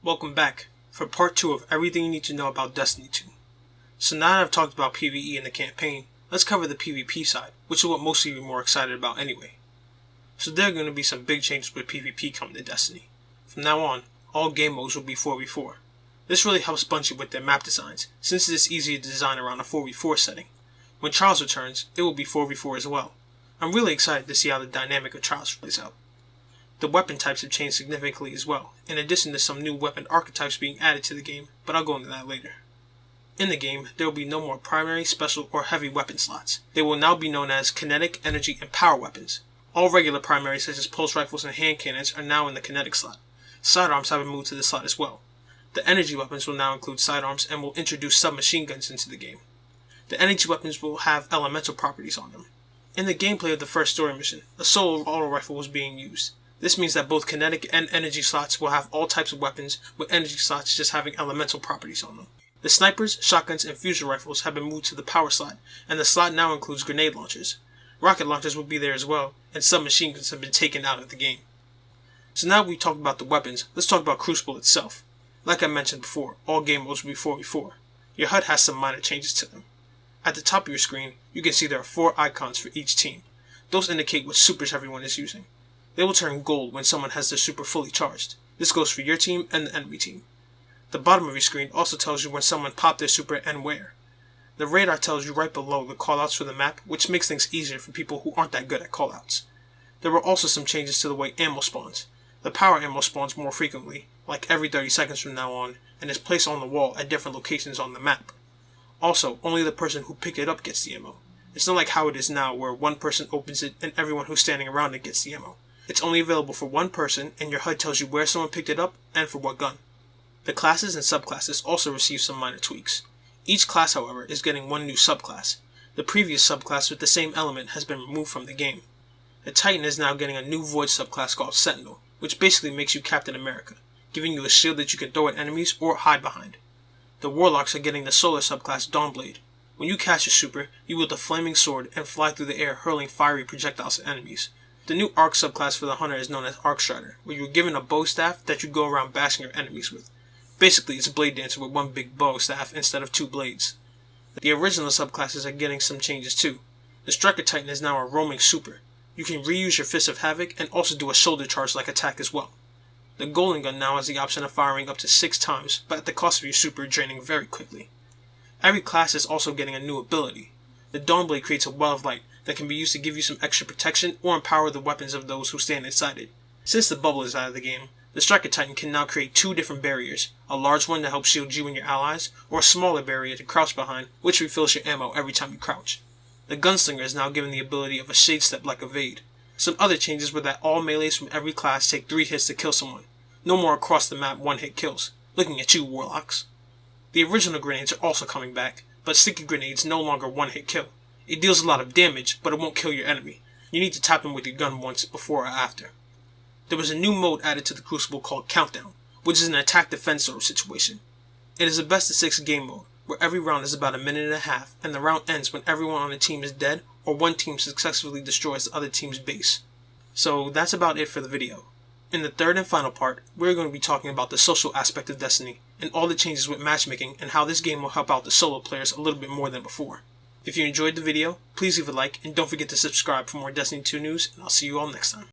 Welcome back for part 2 of everything you need to know about Destiny 2. So now that I've talked about PvE in the campaign, let's cover the PvP side, which is what most of you are more excited about anyway. So there are going to be some big changes with PvP coming to Destiny. From now on, all game modes will be 4v4. This really helps Bungie with their map designs, since it is easier to design around a 4v4 setting. When Trials returns, it will be 4v4 as well. I'm really excited to see how the dynamic of Trials plays out. The weapon types have changed significantly as well, in addition to some new weapon archetypes being added to the game, but I'll go into that later. In the game, there will be no more primary, special, or heavy weapon slots. They will now be known as kinetic, energy, and power weapons. All regular primaries such as pulse rifles and hand cannons are now in the kinetic slot. Sidearms have been moved to the slot as well. The energy weapons will now include sidearms and will introduce submachine guns into the game. The energy weapons will have elemental properties on them. In the gameplay of the first story mission, a solo auto rifle was being used. This means that both kinetic and energy slots will have all types of weapons, with energy slots just having elemental properties on them. The snipers, shotguns, and fusion rifles have been moved to the power slot, and the slot now includes grenade launchers. Rocket launchers will be there as well, and submachine guns have been taken out of the game. So now we've talked about the weapons, let's talk about Crucible itself. Like I mentioned before, all game modes will be 4v4. Your HUD has some minor changes to them. At the top of your screen, you can see there are 4 icons for each team. Those indicate what supers everyone is using. They will turn gold when someone has their super fully charged. This goes for your team and the enemy team. The bottom of your screen also tells you when someone popped their super and where. The radar tells you right below the callouts for the map, which makes things easier for people who aren't that good at callouts. There were also some changes to the way ammo spawns. The power ammo spawns more frequently, like every 30 seconds from now on, and is placed on the wall at different locations on the map. Also, only the person who picked it up gets the ammo. It's not like how it is now where one person opens it and everyone who's standing around it gets the ammo. It's only available for one person, and your HUD tells you where someone picked it up and for what gun. The classes and subclasses also receive some minor tweaks. Each class, however, is getting one new subclass. The previous subclass with the same element has been removed from the game. The Titan is now getting a new Void subclass called Sentinel, which basically makes you Captain America, giving you a shield that you can throw at enemies or hide behind. The Warlocks are getting the Solar subclass Dawnblade. When you cast your super, you wield a flaming sword and fly through the air hurling fiery projectiles at enemies. The new Arc subclass for the Hunter is known as Arc Strider, where you are given a bow staff that you go around bashing your enemies with. Basically, it's a Blade Dancer with one big bow staff instead of 2 blades. The original subclasses are getting some changes too. The Striker Titan is now a roaming super. You can reuse your Fist of Havoc and also do a shoulder charge like attack as well. The Golden Gun now has the option of firing up to 6 times, but at the cost of your super draining very quickly. Every class is also getting a new ability. The Dawnblade creates a well of light that can be used to give you some extra protection or empower the weapons of those who stand inside it. Since the bubble is out of the game, the Striker Titan can now create 2 different barriers, a large one to help shield you and your allies, or a smaller barrier to crouch behind, which refills your ammo every time you crouch. The Gunslinger is now given the ability of a shade step like Evade. Some other changes were that all melees from every class take 3 hits to kill someone. No more across the map one-hit kills. Looking at you, Warlocks. The original grenades are also coming back, but sticky grenades no longer one-hit kill. It deals a lot of damage, but it won't kill your enemy. You need to tap him with your gun once before or after. There was a new mode added to the Crucible called Countdown, which is an attack-defense sort of situation. It is a best of 6 game mode, where every round is about 1.5 minutes, and the round ends when everyone on the team is dead, or one team successfully destroys the other team's base. So that's about it for the video. In the third and final part, we're going to be talking about the social aspect of Destiny, and all the changes with matchmaking, and how this game will help out the solo players a little bit more than before. If you enjoyed the video, please leave a like, and don't forget to subscribe for more Destiny 2 news, and I'll see you all next time.